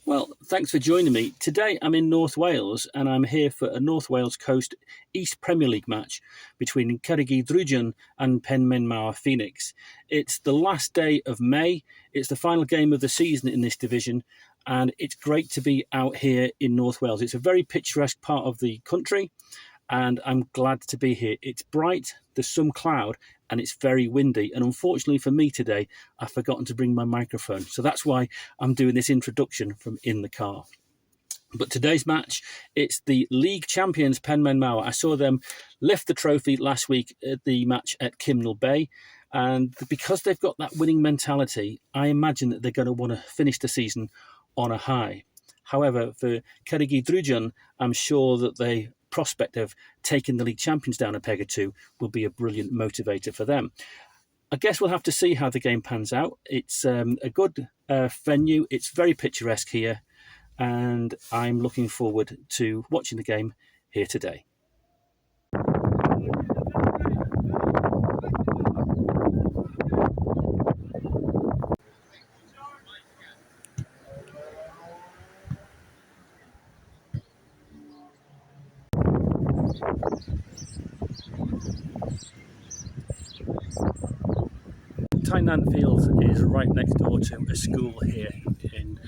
Well, thanks for joining me. Today I'm in North Wales and I'm here for a North Wales Coast East Premier League match between Cerrigydrudion and Penmaenmawr Phoenix. It's the last day of May. It's the final game of the season in this division and it's great to be out here in North Wales. It's a very picturesque part of the country and I'm glad to be here. It's bright, there's some cloud, and it's very windy. And unfortunately for me today, I've forgotten to bring my microphone. So that's why I'm doing this introduction from in the car. But today's match, it's the league champions Penmaenmawr. I saw them lift the trophy last week at the match at Kimnel Bay. And because they've got that winning mentality, I imagine that they're going to want to finish the season on a high. However, for Cerrigydrudion, I'm sure that they prospect of taking the league champions down a peg or two will be a brilliant motivator for them. I guess we'll have to see how the game pans out. It's a good venue. It's very picturesque here, and I'm looking forward to watching the game here today. Nant Field is right next door to a school here in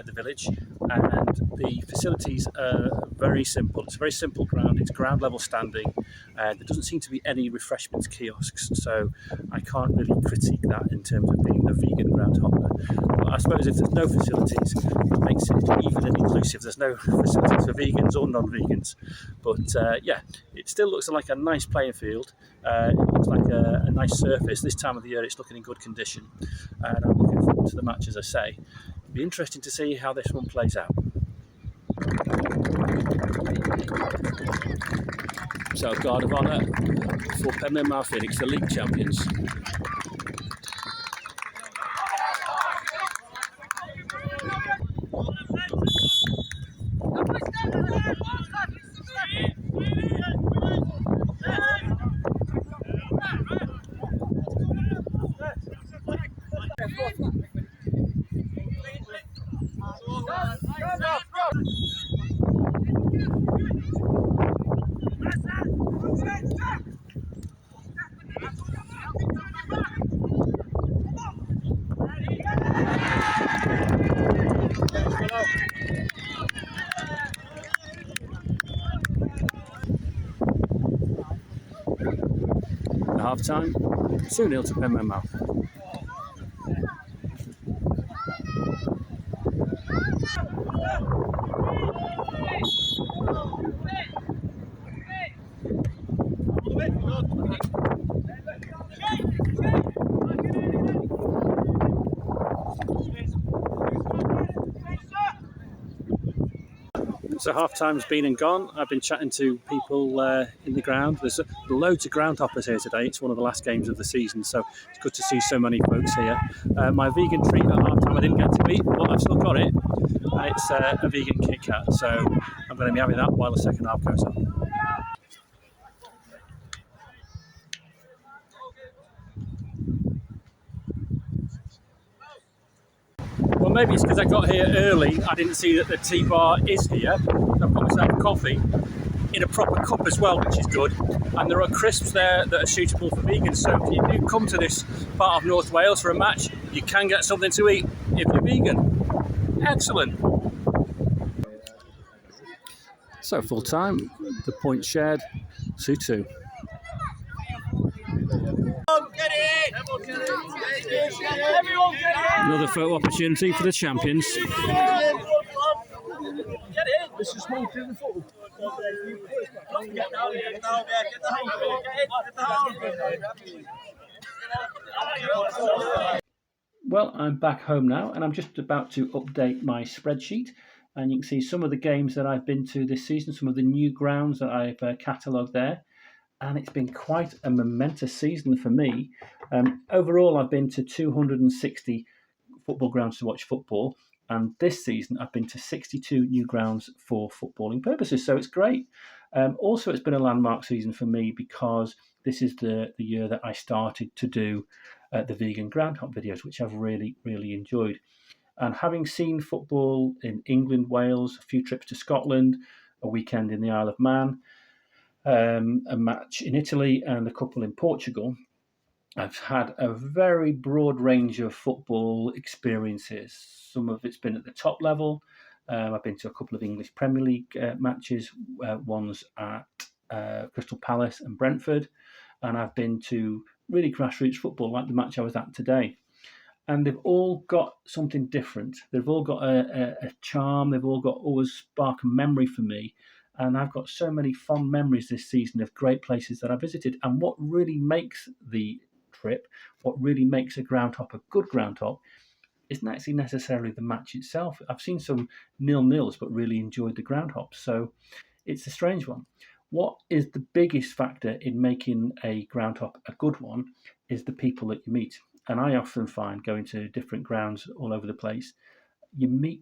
the village, and the facilities are very simple. It's a very simple ground. It's ground level standing. There doesn't seem to be any refreshments kiosks, so I can't really critique that in terms of being a vegan groundhopper. But I suppose if there's no facilities, it makes it even and inclusive. There's no facilities for vegans or non-vegans, but yeah, it still looks like a nice playing field. It looks like a nice surface. This time of the year it's looking in good condition, and I'm looking forward to the match, as I say. It'll be interesting to see how this one plays out. So, guard of honour for Penmaenmawr Phoenix, the league champions. Half time, 2-0 to Penmaenmawr. So half time's been and gone. I've been chatting to people in the ground. There's loads of groundhoppers here today. It's one of the last games of the season, so it's good to see so many folks here. My vegan treat at half time I didn't get to eat, but I've still got it. It's a vegan Kit Kat, so I'm going to be having that while the second half goes on. Well, maybe it's because I got here early. I didn't see that the tea bar is here. So I've got myself a coffee in a proper cup as well, which is good. And there are crisps there that are suitable for vegans. So if you do come to this part of North Wales for a match, you can get something to eat if you're vegan. Excellent. So full time, the point shared, 2-2. Another photo opportunity for the champions. Well, I'm back home now and I'm just about to update my spreadsheet, and you can see some of the games that I've been to this season, some of the new grounds that I've catalogued there. And it's been quite a momentous season for me. Overall, I've been to 260 football grounds to watch football. And this season, I've been to 62 new grounds for footballing purposes. So it's great. Also, it's been a landmark season for me because this is the year that I started to do the vegan groundhop videos, which I've really, really enjoyed. And having seen football in England, Wales, a few trips to Scotland, a weekend in the Isle of Man, a match in Italy, and a couple in Portugal, I've had a very broad range of football experiences. Some of it's been at the top level. I've been to a couple of English Premier League matches, ones at Crystal Palace and Brentford, and I've been to really grassroots football, like the match I was at today. And they've all got something different. They've all got a charm. They've all got always spark a memory for me. And I've got so many fond memories this season of great places that I visited. And what really makes the trip, what really makes a groundhop a good groundhop, isn't actually necessarily the match itself. I've seen some 0-0s, but really enjoyed the groundhops. So it's a strange one. What is the biggest factor in making a groundhop a good one is the people that you meet. And I often find going to different grounds all over the place, you meet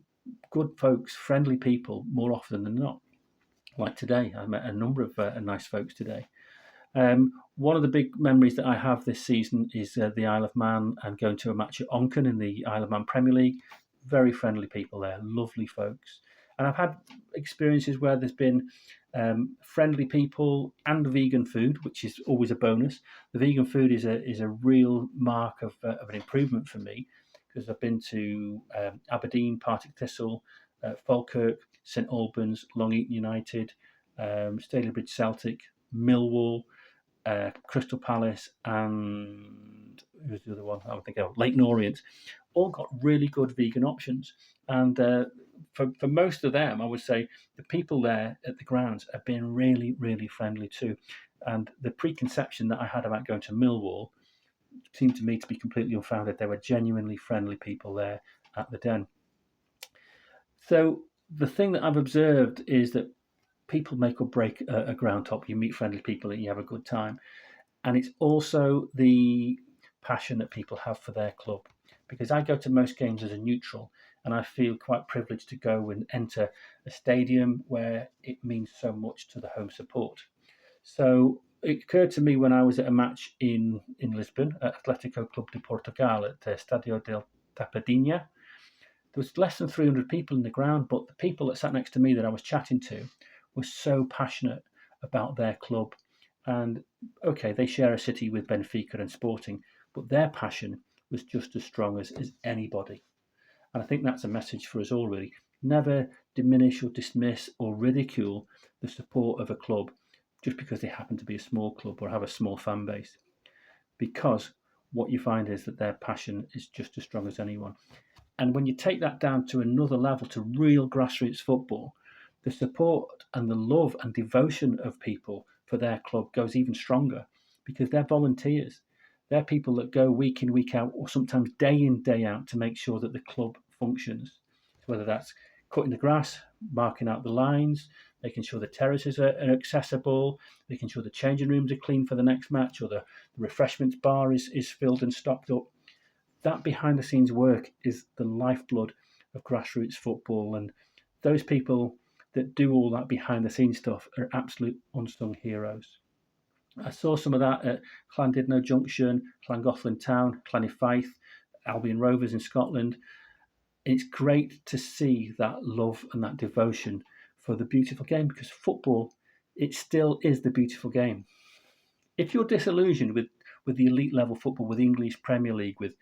good folks, friendly people more often than not. Like today, I met a number of nice folks today. One of the big memories that I have this season is the Isle of Man and going to a match at Onchan in the Isle of Man Premier League. Very friendly people there, lovely folks. And I've had experiences where there's been friendly people and vegan food, which is always a bonus. The vegan food is a real mark of an improvement for me, because I've been to Aberdeen, Partick Thistle, Falkirk, St Albans, Long Eaton United, Stalybridge Celtic, Millwall, Crystal Palace, and who's the other one? I don't think Leighton Orient. All got really good vegan options, and for most of them, I would say the people there at the grounds have been really, really friendly too. And the preconception that I had about going to Millwall seemed to me to be completely unfounded. There were genuinely friendly people there at the Den. So the thing that I've observed is that people make or break a groundhop. You meet friendly people and you have a good time. And it's also the passion that people have for their club. Because I go to most games as a neutral, and I feel quite privileged to go and enter a stadium where it means so much to the home support. So it occurred to me when I was at a match in Lisbon at Atlético Club de Portugal at the Estadio del Tapadinha. There was less than 300 people in the ground, but the people that sat next to me that I was chatting to were so passionate about their club. And okay, they share a city with Benfica and Sporting, but their passion was just as strong as anybody. And I think that's a message for us all, really. Never diminish or dismiss or ridicule the support of a club just because they happen to be a small club or have a small fan base. Because what you find is that their passion is just as strong as anyone. And when you take that down to another level, to real grassroots football, the support and the love and devotion of people for their club goes even stronger, because they're volunteers. They're people that go week in, week out, or sometimes day in, day out to make sure that the club functions. Whether that's cutting the grass, marking out the lines, making sure the terraces are accessible, making sure the changing rooms are clean for the next match, or the refreshments bar is filled and stocked up. That behind the scenes work is the lifeblood of grassroots football, and those people that do all that behind the scenes stuff are absolute unsung heroes. I saw some of that at Llandudno Junction, Llangollen Town, Llaniffaith, Albion Rovers in Scotland. It's great to see that love and that devotion for the beautiful game, because football, it still is the beautiful game. If you're disillusioned with the elite level football, with English Premier League, with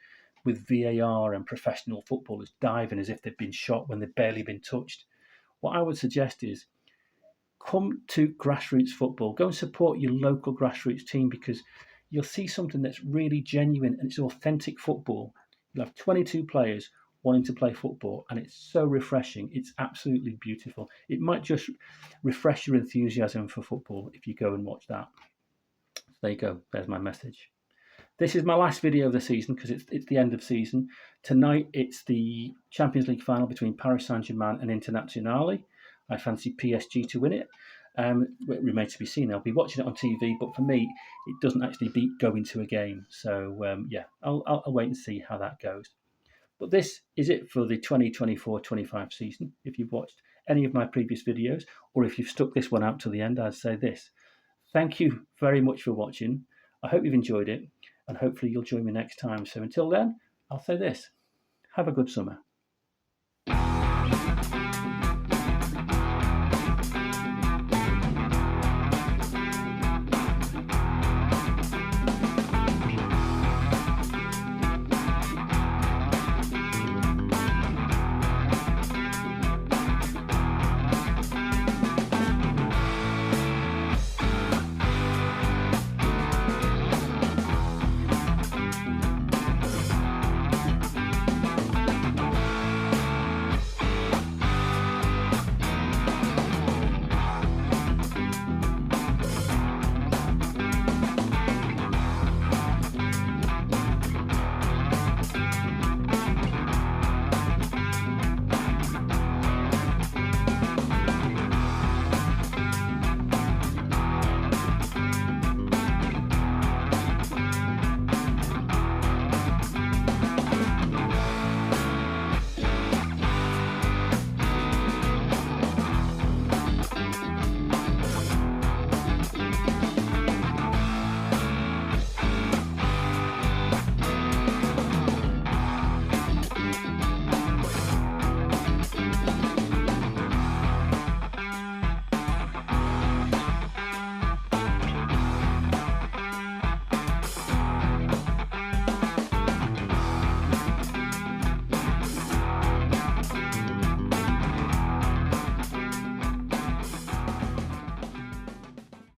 VAR and professional footballers diving as if they've been shot when they've barely been touched, what I would suggest is come to grassroots football. Go and support your local grassroots team, because you'll see something that's really genuine and it's authentic football. You'll have 22 players wanting to play football, and it's so refreshing. It's absolutely beautiful. It might just refresh your enthusiasm for football if you go and watch that. So there you go. There's my message. This is my last video of the season, because it's the end of season. Tonight it's the Champions League final between Paris Saint-Germain and Internazionale. I fancy PSG to win it. It remains to be seen. I'll be watching it on TV, but for me, it doesn't actually beat going to a game. So yeah, I'll wait and see how that goes. But this is it for the 2024-25 season. If you've watched any of my previous videos, or if you've stuck this one out to the end, I'd say this. Thank you very much for watching. I hope you've enjoyed it, and hopefully you'll join me next time. So until then, I'll say this. Have a good summer.